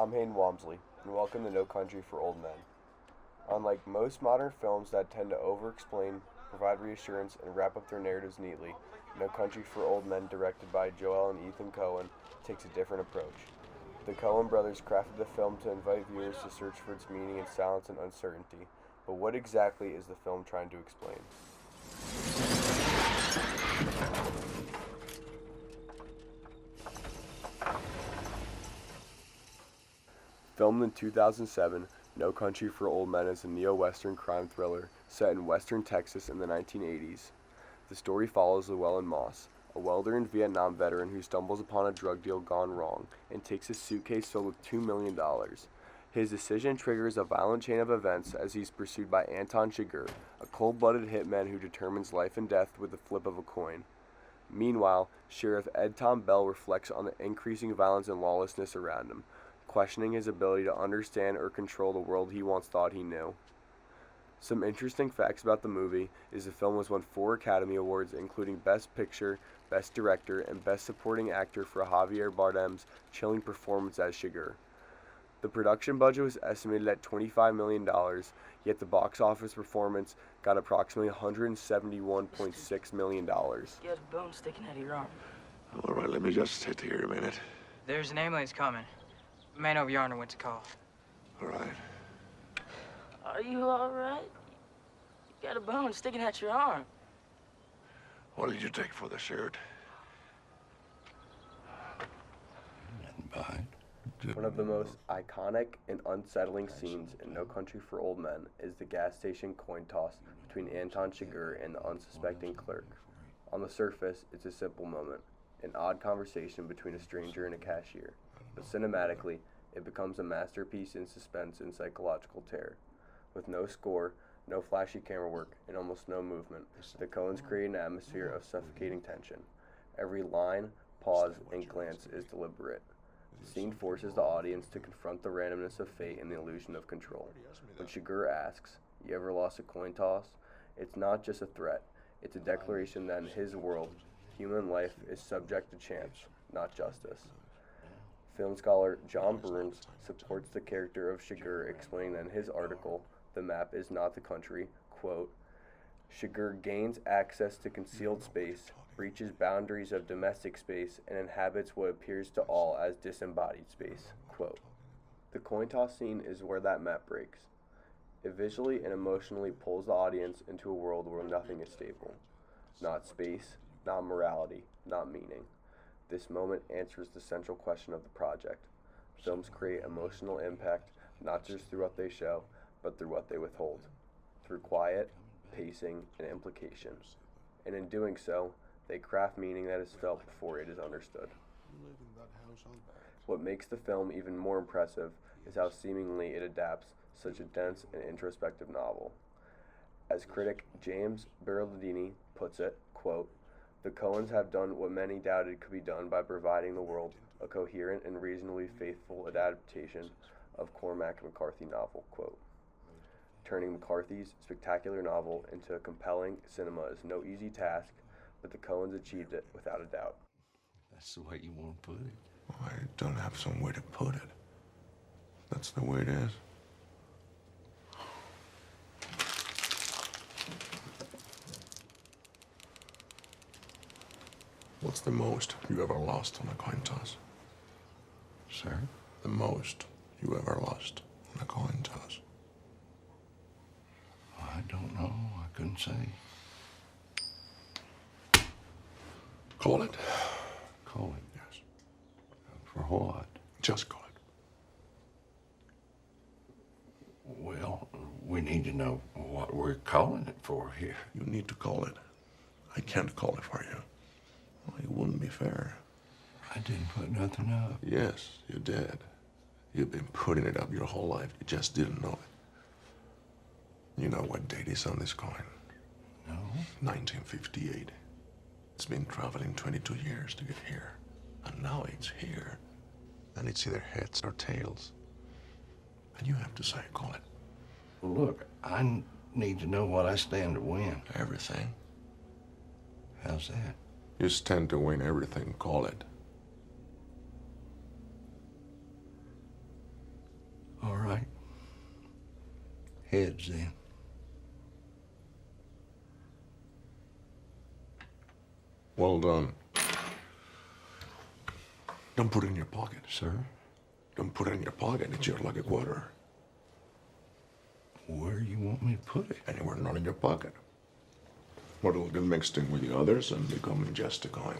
I'm Hayden Walmsley, and welcome to No Country for Old Men. Unlike most modern films that tend to over explain, provide reassurance, and wrap up their narratives neatly, No Country for Old Men, directed by Joel and Ethan Coen, takes a different approach. The Coen brothers crafted the film to invite viewers to search for its meaning in silence and uncertainty. But what exactly is the film trying to explain? Filmed in 2007, No Country for Old Men is a neo-Western crime thriller set in Western Texas in the 1980s. The story follows Llewellyn Moss, a welder and Vietnam veteran who stumbles upon a drug deal gone wrong and takes a suitcase filled with $2 million. His decision triggers a violent chain of events as he's pursued by Anton Chigurh, a cold-blooded hitman who determines life and death with the flip of a coin. Meanwhile, Sheriff Ed Tom Bell reflects on the increasing violence and lawlessness around him, questioning his ability to understand or control the world he once thought he knew. Some interesting facts about the movie is the film was won 4 Academy Awards, including Best Picture, Best Director, and Best Supporting Actor for Javier Bardem's chilling performance as Chigurh. The production budget was estimated at $25 million, yet the box office performance got approximately $171.6 million. You have a bone sticking out of your arm. All right, let me just sit here a minute. There's an ambulance coming. Man over yonder went to call. All right. Are you all right? You got a bone sticking out your arm. What did you take for the shirt? Nothing behind. One of the most iconic and unsettling scenes in No Country for Old Men is the gas station coin toss between Anton Chigurh and the unsuspecting clerk. On the surface, it's a simple moment, an odd conversation between a stranger and a cashier. But cinematically, it becomes a masterpiece in suspense and psychological terror. With no score, no flashy camera work, and almost no movement, the Coens create an atmosphere of suffocating tension. Every line, pause, and glance is deliberate. The scene forces the audience to confront the randomness of fate and the illusion of control. When Chigurh asks, "You ever lost a coin toss?" it's not just a threat, it's a declaration that in his world, human life is subject to chance, not justice. Film scholar John Burns supports the character of Chigurh, explaining that in his article, "The Map is Not the Country," quote, "Chigurh gains access to concealed space, breaches boundaries of domestic space, and inhabits what appears to all as disembodied space," quote. The coin toss scene is where that map breaks. It visually and emotionally pulls the audience into a world where nothing is stable. Not space, not morality, not meaning. This moment answers the central question of the project. Films create emotional impact not just through what they show, but through what they withhold, through quiet, pacing, and implication. And in doing so, they craft meaning that is felt before it is understood. What makes the film even more impressive is how seemingly it adapts such a dense and introspective novel. As critic James Berardini puts it, quote, "The Coens have done what many doubted could be done by providing the world a coherent and reasonably faithful adaptation of Cormac McCarthy novel," quote. Turning McCarthy's spectacular novel into a compelling cinema is no easy task, but the Coens achieved it without a doubt. That's the way you want to put it. I don't have some way to put it. That's the way it is. What's the most you ever lost on a coin toss? Sir? The most you ever lost on a coin toss? I don't know. I couldn't say. Call it. Call it. Yes. For what? Just call it. Well, we need to know what we're calling it for here. You need to call it. I can't call it for you. Well, it wouldn't be fair. I didn't put nothing up. Yes, you did. You've been putting it up your whole life. You just didn't know it. You know what date is on this coin? No. 1958. It's been traveling 22 years to get here. And now it's here. And it's either heads or tails. And you have to say, call it. Well, look, I need to know what I stand to win. Everything. How's that? You stand to win everything, call it. heads then. Well done. Don't put it in your pocket. Sir? Don't put it in your pocket. It's your lucky quarter. Where you want me to put it? Anywhere not in your pocket. Or it'll get mixed in with the others and become just a coin.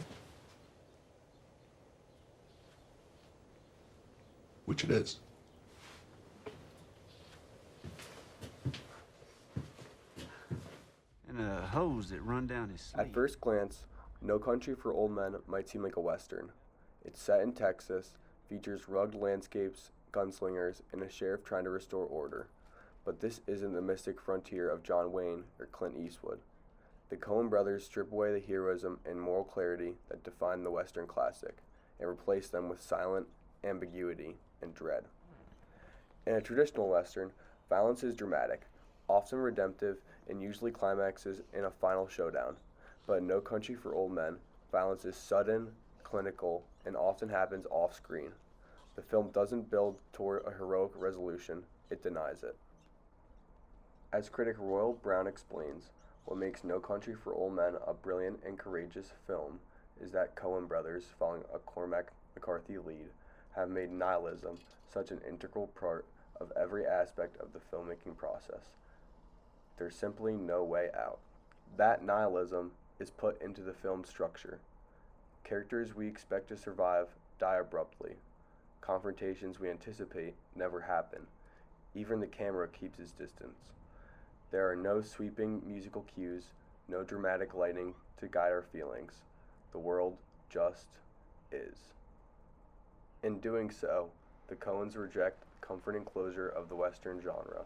Which it is. And a hose that run down his sleeve. At first glance, No Country for Old Men might seem like a Western. It's set in Texas, features rugged landscapes, gunslingers, and a sheriff trying to restore order. But this isn't the mystic frontier of John Wayne or Clint Eastwood. The Coen brothers strip away the heroism and moral clarity that define the Western classic and replace them with silent ambiguity and dread. In a traditional Western, violence is dramatic, often redemptive, and usually climaxes in a final showdown. But in No Country for Old Men, violence is sudden, clinical, and often happens off-screen. The film doesn't build toward a heroic resolution, it denies it. As critic Royal Brown explains, what makes No Country for Old Men a brilliant and courageous film is that Coen brothers, following a Cormac McCarthy lead, have made nihilism such an integral part of every aspect of the filmmaking process. There's simply no way out. That nihilism is put into the film's structure. Characters we expect to survive die abruptly. Confrontations we anticipate never happen. Even the camera keeps its distance. There are no sweeping musical cues, no dramatic lighting to guide our feelings. The world just is. In doing so, the Coens reject the comfort and closure of the Western genre.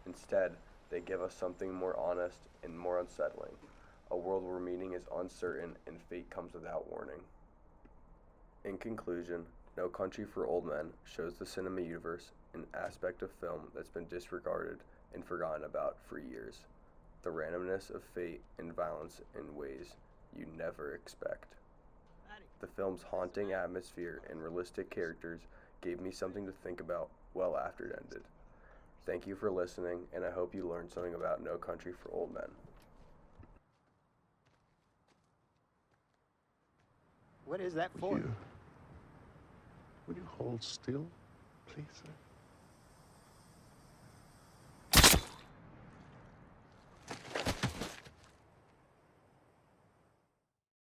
Instead, they give us something more honest and more unsettling, a world where meaning is uncertain and fate comes without warning. In conclusion, No Country for Old Men shows the cinema universe an aspect of film that's been disregarded and forgotten about for years. The randomness of fate and violence in ways you never expect. The film's haunting atmosphere and realistic characters gave me something to think about well after it ended. Thank you for listening, and I hope you learned something about No Country for Old Men. What is that for? Would you hold still, please, sir?